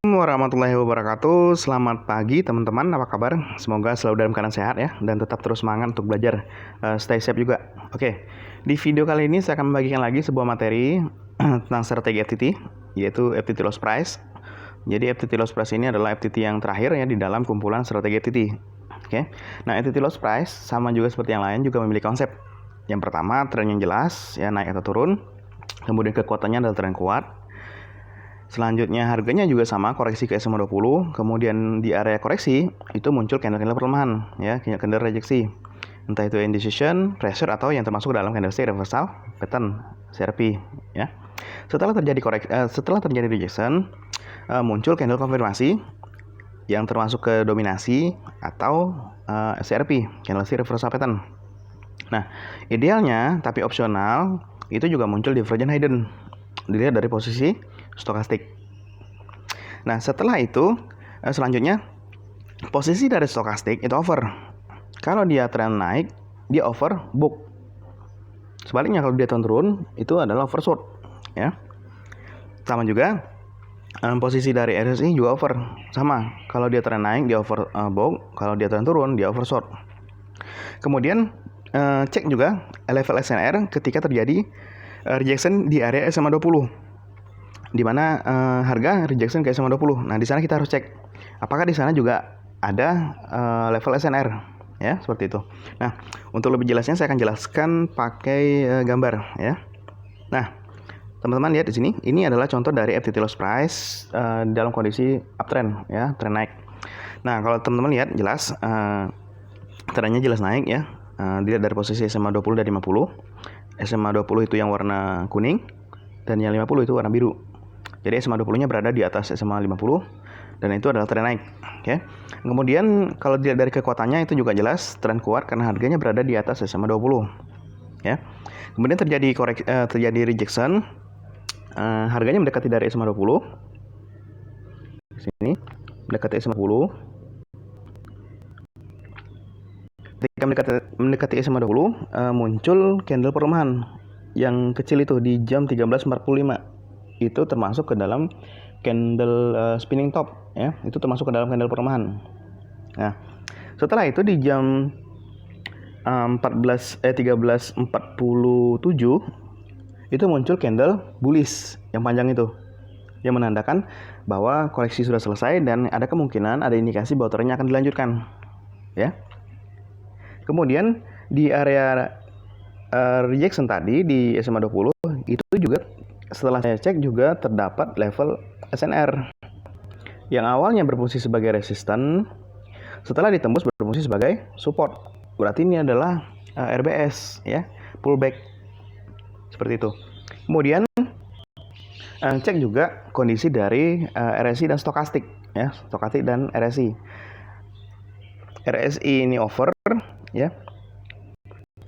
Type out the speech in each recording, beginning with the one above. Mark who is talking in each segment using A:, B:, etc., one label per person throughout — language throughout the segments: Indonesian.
A: Warahmatullahi wabarakatuh. Selamat pagi teman-teman, apa kabar? Semoga selalu dalam keadaan sehat ya, dan tetap terus semangat untuk belajar. Stay safe juga. Oke, di video kali ini saya akan membagikan lagi sebuah materi tentang strategi FTT, yaitu FTT Loss Price. Jadi FTT Loss Price ini adalah FTT yang terakhir ya di dalam kumpulan strategi FTT. Oke, nah FTT Loss Price sama juga seperti yang lain juga memiliki konsep. Yang pertama, tren yang jelas ya, naik atau turun. Kemudian kekuatannya adalah tren kuat. Selanjutnya harganya juga sama, koreksi ke SMA 20. Kemudian di area koreksi itu muncul candle-candle perlemahan ya, candle rejeksi. Entah itu indecision, pressure, atau yang termasuk dalam candlestick reversal pattern CRP ya. Setelah terjadi rejection, muncul candle konfirmasi yang termasuk ke dominasi atau CRP, candlestick reversal pattern. Nah, idealnya tapi opsional itu juga muncul divergent hidden, dilihat dari posisi stokastik. Nah, setelah itu selanjutnya posisi dari stokastik itu over. Kalau dia tren naik, dia overbook. Sebaliknya kalau dia tren turun, itu adalah overshort ya. Sama juga posisi dari RSI juga over. Sama, kalau dia tren naik dia overbook, kalau dia tren turun dia overshort. Kemudian cek juga level SNR ketika terjadi rejection di area SMA 20. Di mana harga rejection ke SMA 20. Nah, di sana kita harus cek apakah di sana juga ada level SNR ya, seperti itu. Nah, untuk lebih jelasnya saya akan jelaskan pakai gambar ya. Nah, teman-teman lihat di sini, ini adalah contoh dari FTT Loss Price dalam kondisi uptrend ya, tren naik. Nah, kalau teman-teman lihat jelas trennya jelas naik ya. Dilihat dari posisi SMA 20 dan 50. SMA 20 itu yang warna kuning dan yang 50 itu warna biru. Jadi SMA 20-nya berada di atas SMA 50 dan itu adalah tren naik. Oke. Kemudian kalau dilihat dari kekuatannya itu juga jelas tren kuat karena harganya berada di atas SMA 20. Ya. Kemudian terjadi rejection. Harganya mendekati dari SMA 20. Di sini mendekati SMA 20. Ketika mendekati SMA 20, muncul candle perlemahan yang kecil itu di jam 13.45. Itu termasuk ke dalam candle spinning top ya, itu termasuk ke dalam candle perlemahan. Nah, setelah itu di jam 13.47 itu muncul candle bullish yang panjang itu, yang menandakan bahwa koreksi sudah selesai dan ada kemungkinan, ada indikasi bahwa trennya akan dilanjutkan ya. Kemudian di area rejection tadi di SMA 20 itu juga setelah saya cek juga terdapat level SNR yang awalnya berfungsi sebagai resisten, setelah ditembus berfungsi sebagai support. Berarti ini adalah RBS ya, pullback seperti itu. Kemudian cek juga kondisi dari RSI dan stokastik ya, stokastik dan RSI. RSI ini over ya,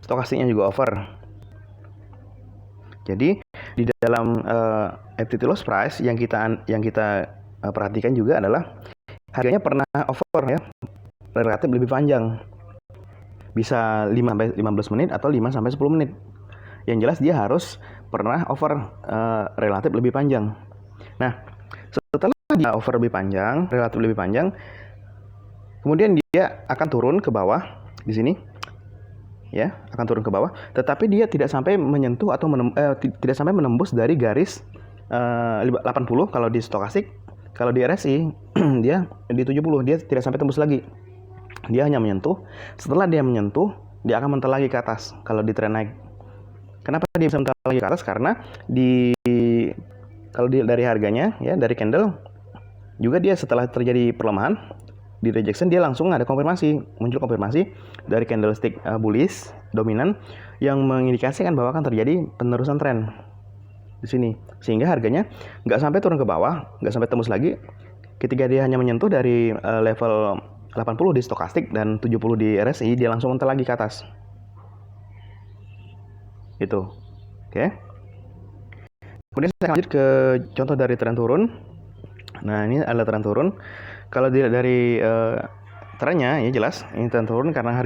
A: stokastiknya juga over. Jadi di dalam FTT Loss Price yang kita perhatikan juga adalah harganya pernah over ya, relatif lebih panjang, bisa 5-15 menit atau 5-10 menit. Yang jelas dia harus pernah over relatif lebih panjang. Nah, setelah dia over lebih panjang, relatif lebih panjang, kemudian dia akan turun ke bawah di sini ya, akan turun ke bawah, tetapi dia tidak sampai menyentuh atau tidak sampai menembus dari garis 80 kalau di stokastik. Kalau di RSI dia di 70, dia tidak sampai tembus lagi, dia hanya menyentuh. Setelah dia menyentuh, dia akan mental lagi ke atas kalau di tren naik. Kenapa dia bisa mental lagi ke atas? Karena kalau dari harganya ya, dari candle juga dia setelah terjadi pelemahan di rejection, dia langsung ada muncul konfirmasi dari candlestick bullish dominan yang mengindikasikan bahwa akan terjadi penerusan tren di sini, sehingga harganya nggak sampai turun ke bawah, nggak sampai tembus lagi. Ketika dia hanya menyentuh dari level 80 di stokastik dan 70 di RSI, dia langsung mental lagi ke atas. Itu. Oke. Kemudian saya lanjut ke contoh dari tren turun. Nah, ini adalah tren turun. Kalau dilihat dari trennya ya jelas ini tren turun karena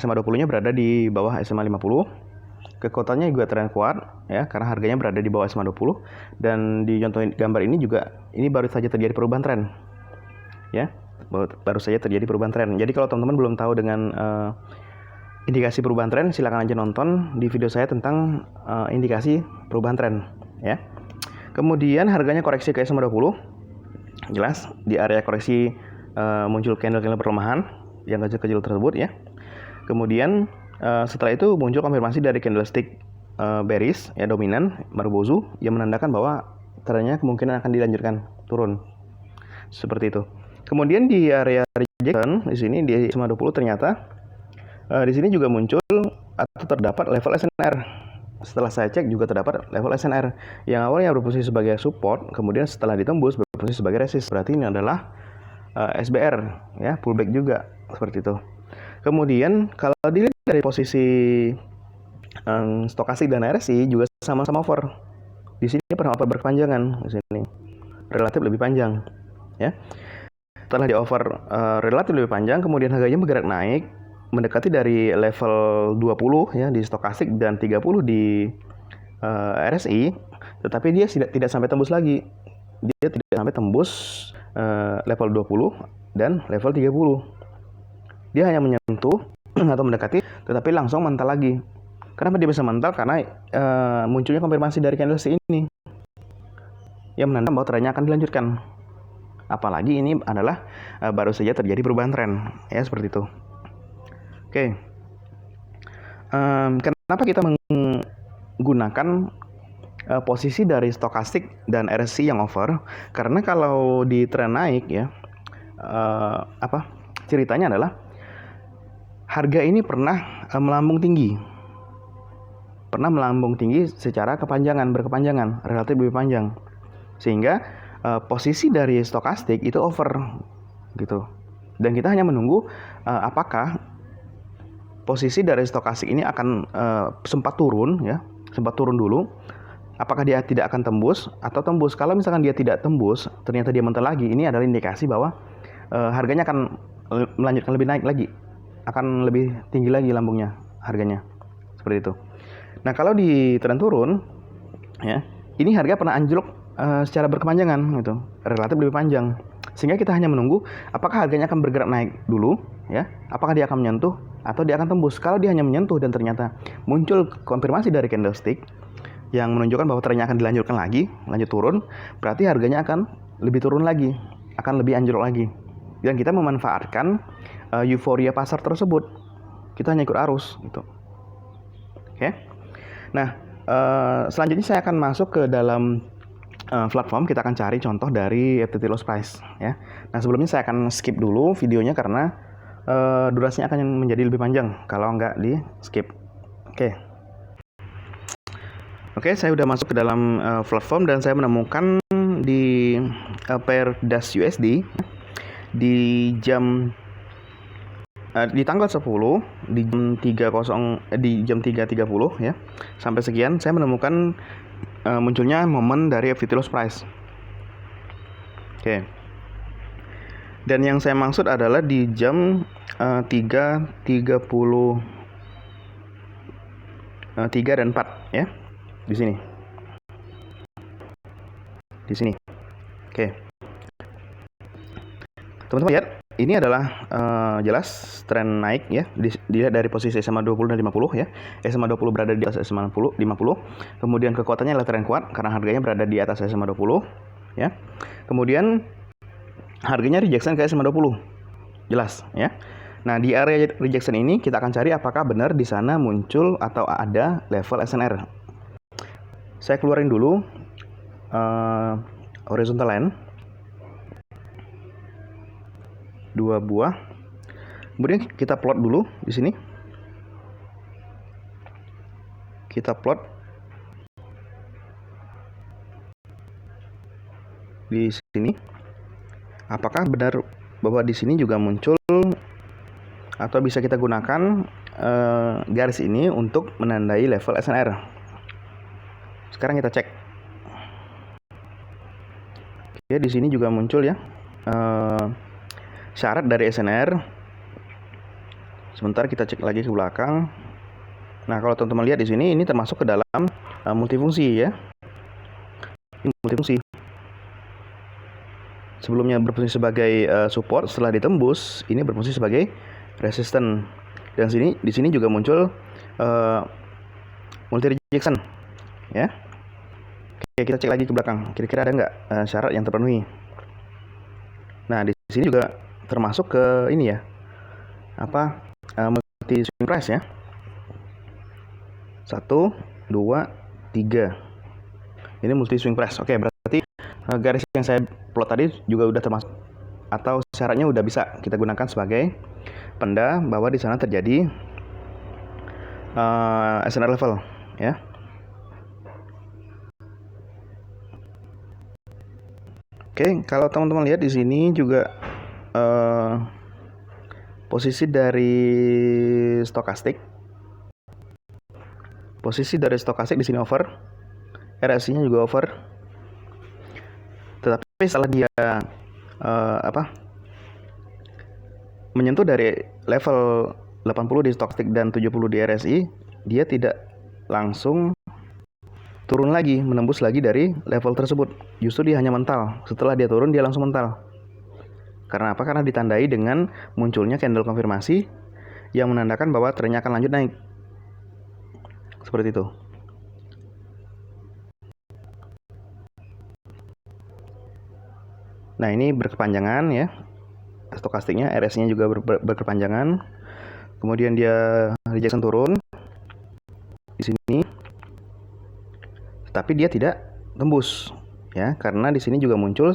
A: SMA 20-nya berada di bawah SMA 50. kekuatannya juga tren kuat ya, karena harganya berada di bawah SMA 20, dan di contoh gambar ini juga ini baru saja terjadi perubahan tren ya, baru saja terjadi perubahan tren. Jadi kalau teman-teman belum tahu dengan indikasi perubahan tren, silakan aja nonton di video saya tentang indikasi perubahan tren ya. Kemudian harganya koreksi ke SMA 20, jelas di area koreksi muncul candle perlemahan yang kecil-kecil tersebut ya. Kemudian setelah itu muncul konfirmasi dari candlestick bearish ya, dominan Marubozu, yang menandakan bahwa trennya kemungkinan akan dilanjutkan turun seperti itu. Kemudian di area rejection di sini di SMA 20 ternyata di sini juga muncul atau terdapat level SNR. Setelah saya cek juga terdapat level SNR yang awalnya berposisi sebagai support, kemudian setelah ditembus berposisi sebagai resist. Berarti ini adalah SBR ya, pullback juga seperti itu. Kemudian kalau dilihat dari posisi stokastik dan RSI juga sama-sama over. Di sini pernah over berkepanjangan, di sini relatif lebih panjang ya. Setelah di over relatif lebih panjang, kemudian harganya bergerak naik mendekati dari level 20 ya di stokastik dan 30 di RSI, tetapi dia tidak sampai tembus lagi. Dia tidak sampai tembus level 20 dan level 30. Dia hanya menyentuh atau mendekati, tetapi langsung mental lagi. Kenapa dia bisa mental? Karena munculnya konfirmasi dari candlestick ini yang menandakan bahwa trennya akan dilanjutkan. Apalagi ini adalah baru saja terjadi perubahan tren ya, seperti itu. Oke. Kenapa kita menggunakan posisi dari stokastik dan RSI yang over? Karena kalau di tren naik ya, ceritanya adalah harga ini pernah melambung tinggi. Pernah melambung tinggi secara berkepanjangan, relatif lebih panjang. Sehingga posisi dari stokastik itu over gitu. Dan kita hanya menunggu apakah posisi dari stokastik ini akan sempat turun ya, sempat turun dulu. Apakah dia tidak akan tembus atau tembus? Kalau misalkan dia tidak tembus, ternyata dia mental lagi, ini adalah indikasi bahwa harganya akan melanjutkan lebih naik lagi, akan lebih tinggi lagi lambungnya harganya, seperti itu. Nah kalau di tren turun ya, ini harga pernah anjlok secara berkepanjangan gitu, relatif lebih panjang, sehingga kita hanya menunggu apakah harganya akan bergerak naik dulu ya, apakah dia akan menyentuh atau dia akan tembus. Kalau dia hanya menyentuh dan ternyata muncul konfirmasi dari candlestick yang menunjukkan bahwa trennya akan dilanjutkan lagi, lanjut turun, berarti harganya akan lebih turun lagi, akan lebih anjlok lagi. Dan kita memanfaatkan euforia pasar tersebut, kita hanya ikut arus gitu. Oke. Nah selanjutnya saya akan masuk ke dalam platform. Kita akan cari contoh dari FTT loss price ya. Nah sebelumnya saya akan skip dulu videonya karena durasinya akan menjadi lebih panjang kalau nggak di skip. Oke, saya udah masuk ke dalam platform dan saya menemukan di pair DAS USD di jam di tanggal 10 di jam 3.30 ya, sampai sekian saya menemukan munculnya momen dari FTT loss price. Oke. Dan yang saya maksud adalah di jam 3.33 dan 4 ya. Di sini. Oke. Teman-teman lihat, ini adalah jelas tren naik ya. Dilihat dari posisi SMA 20 dan 50 ya. SMA 20 berada di atas SMA 50. Kemudian kekuatannya adalah tren kuat karena harganya berada di atas SMA 20 ya. Kemudian harganya rejection ke SMA 20. Jelas ya. Nah, di area rejection ini kita akan cari apakah benar di sana muncul atau ada level SNR. Saya keluarin dulu horizontal line 2 buah. Kemudian kita plot dulu di sini. Kita plot di sini. Apakah benar bahwa di sini juga muncul atau bisa kita gunakan garis ini untuk menandai level SNR. Sekarang kita cek. Oke, di sini juga muncul ya syarat dari SNR. Sebentar kita cek lagi ke belakang. Nah, kalau teman-teman lihat di sini, ini termasuk ke dalam multifungsi ya. Ini multifungsi. Sebelumnya berfungsi sebagai support, setelah ditembus, ini berfungsi sebagai resistant. Dan di sini juga muncul multi rejection, ya. Oke, kita cek lagi ke belakang. Kira-kira ada nggak syarat yang terpenuhi? Nah, di sini juga termasuk ke ini ya, multi swing price ya. 1, 2, 3. Ini multi swing price. Oke, berarti garis yang saya plot tadi juga udah termasuk, atau syaratnya udah bisa kita gunakan sebagai penda bahwa di sana terjadi SNR level ya. Oke, kalau teman-teman lihat di sini juga posisi dari stokastik. Posisi dari stokastik di sini over, RSI-nya juga over. Tetapi setelah dia menyentuh dari level 80 di stokastik dan 70 di RSI, dia tidak langsung turun lagi, menembus lagi dari level tersebut. Justru dia hanya mental. Setelah dia turun, dia langsung mental. Karena apa? Karena ditandai dengan munculnya candle konfirmasi yang menandakan bahwa trennya akan lanjut naik. Seperti itu. Nah, ini berkepanjangan ya. Stokastiknya, RSI-nya juga berkepanjangan. Kemudian dia rejection turun di sini. Tapi dia tidak tembus ya, karena di sini juga muncul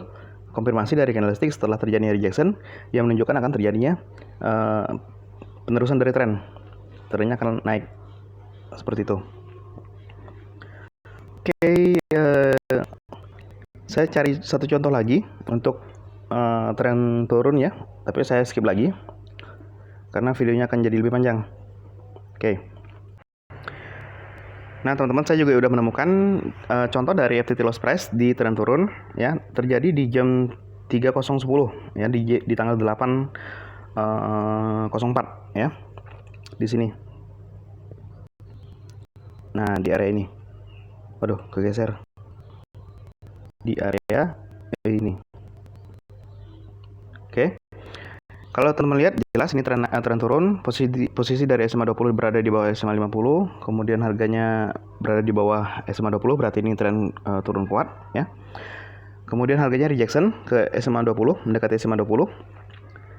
A: konfirmasi dari candlestick setelah terjadinya rejection yang menunjukkan akan terjadinya penerusan dari tren. Trennya akan naik seperti itu. Oke, saya cari satu contoh lagi untuk tren turun ya, tapi saya skip lagi karena videonya akan jadi lebih panjang. Oke. Nah, teman-teman, saya juga sudah menemukan contoh dari FTT loss price di tren turun ya, terjadi di jam 30.10 ya, di tanggal 8.04 ya. Di sini. Nah, di area ini. Waduh, kegeser. Di area ini. Oke. Kalau teman-teman lihat jelas ini tren turun, posisi dari SMA 20 berada di bawah SMA 50, kemudian harganya berada di bawah SMA 20, berarti ini tren turun kuat ya. Kemudian harganya rejection ke SMA 20, mendekati SMA 20.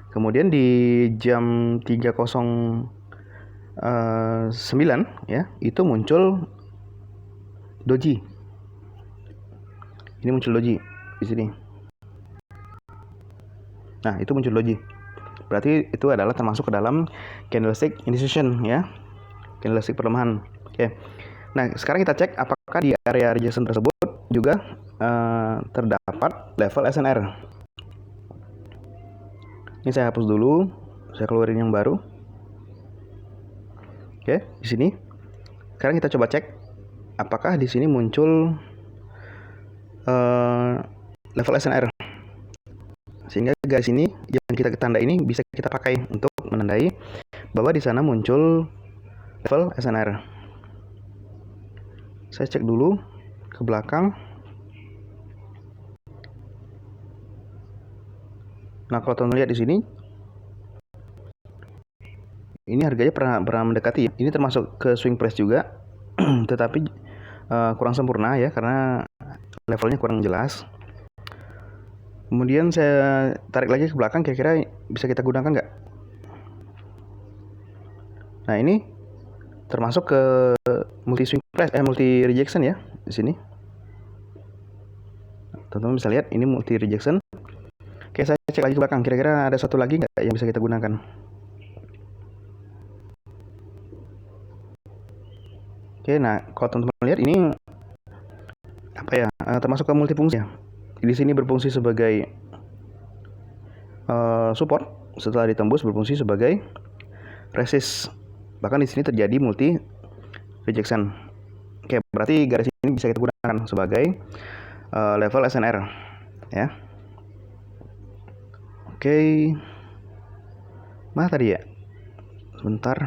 A: Kemudian di jam 3.09 ya, itu muncul doji. Ini muncul doji di sini. Nah, itu muncul doji. Berarti itu adalah termasuk ke dalam candlestick indecision ya, candlestick pelemahan. Oke. Nah, sekarang kita cek apakah di area rejection tersebut juga terdapat level SNR. Ini saya hapus dulu, saya keluarin yang baru. Oke, di sini. Sekarang kita coba cek apakah di sini muncul level SNR. Sehingga garis ini yang kita tanda ini bisa kita pakai untuk menandai bahwa di sana muncul level SNR. Saya cek dulu ke belakang. Nah, kalau teman-teman lihat di sini, ini harganya pernah mendekati ya. Ini termasuk ke swing price juga, tetapi kurang sempurna ya, karena levelnya kurang jelas. Kemudian saya tarik lagi ke belakang, kira-kira bisa kita gunakan nggak? Nah, ini termasuk ke multi swing price, multi rejection ya di sini. Teman-teman bisa lihat ini multi rejection. Oke, saya cek lagi ke belakang, kira-kira ada satu lagi nggak yang bisa kita gunakan? Oke, nah kalau teman-teman lihat ini apa ya, termasuk ke multifungsi ya. Di sini berfungsi sebagai support, setelah ditembus berfungsi sebagai resist. Bahkan di sini terjadi multi rejection. Oke, berarti garis ini bisa kita gunakan sebagai level SNR ya. Oke. Mana tadi ya? Sebentar.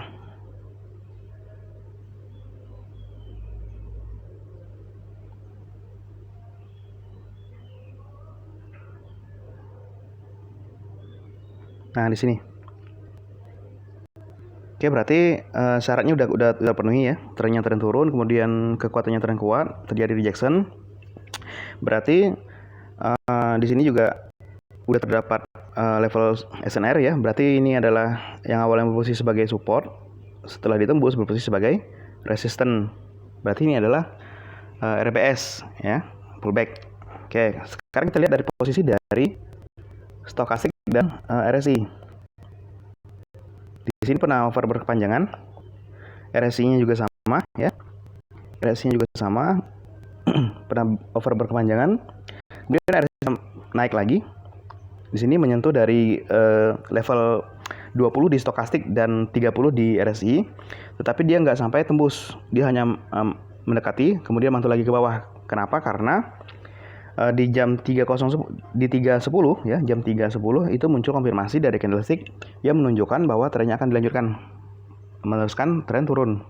A: Nah, di sini. Oke, berarti syaratnya udah penuhi ya. Trennya tren turun, kemudian kekuatannya tren kuat, terjadi rejection. Berarti di sini juga udah terdapat level SNR ya. Berarti ini adalah yang awalnya berposisi sebagai support, setelah ditembus berposisi sebagai resistance. Berarti ini adalah RBS ya, pullback. Oke, sekarang kita lihat dari posisi dari stokastik dan RSI. Di sini pernah over berkepanjangan, RSI-nya juga sama ya, RSI-nya juga sama, pernah over berkepanjangan, kemudian RSI naik lagi. Di sini menyentuh dari level 20 di stokastik dan 30 di RSI, tetapi dia nggak sampai tembus, dia hanya mendekati, kemudian mantul lagi ke bawah. Kenapa? Karena di jam 3.10 ya, jam 3.10 itu muncul konfirmasi dari candlestick yang menunjukkan bahwa trennya akan dilanjutkan, meneruskan tren turun.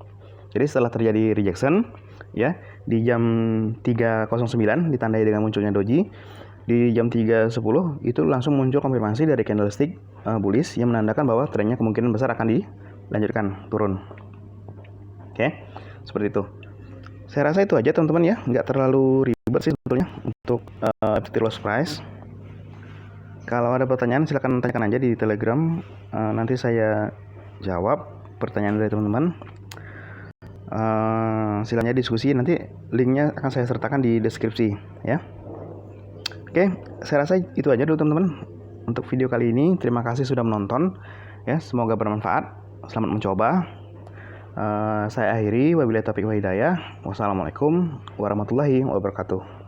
A: Jadi setelah terjadi rejection ya, di jam 3.09 ditandai dengan munculnya doji, di jam 3.10 itu langsung muncul konfirmasi dari candlestick bullish yang menandakan bahwa trennya kemungkinan besar akan dilanjutkan turun. Oke, seperti itu. Saya rasa itu aja teman-teman ya, nggak terlalu ribet sih sebetulnya untuk FT loss price. Kalau ada pertanyaan silahkan tanyakan aja di Telegram, nanti saya jawab pertanyaan dari teman-teman. Silahkan diskusi, nanti linknya akan saya sertakan di deskripsi ya. Oke, saya rasa itu aja dulu teman-teman untuk video kali ini. Terima kasih sudah menonton ya, semoga bermanfaat. Selamat mencoba. Saya akhiri, wabillahi taufiq wal hidayah. Wassalamualaikum warahmatullahi wabarakatuh.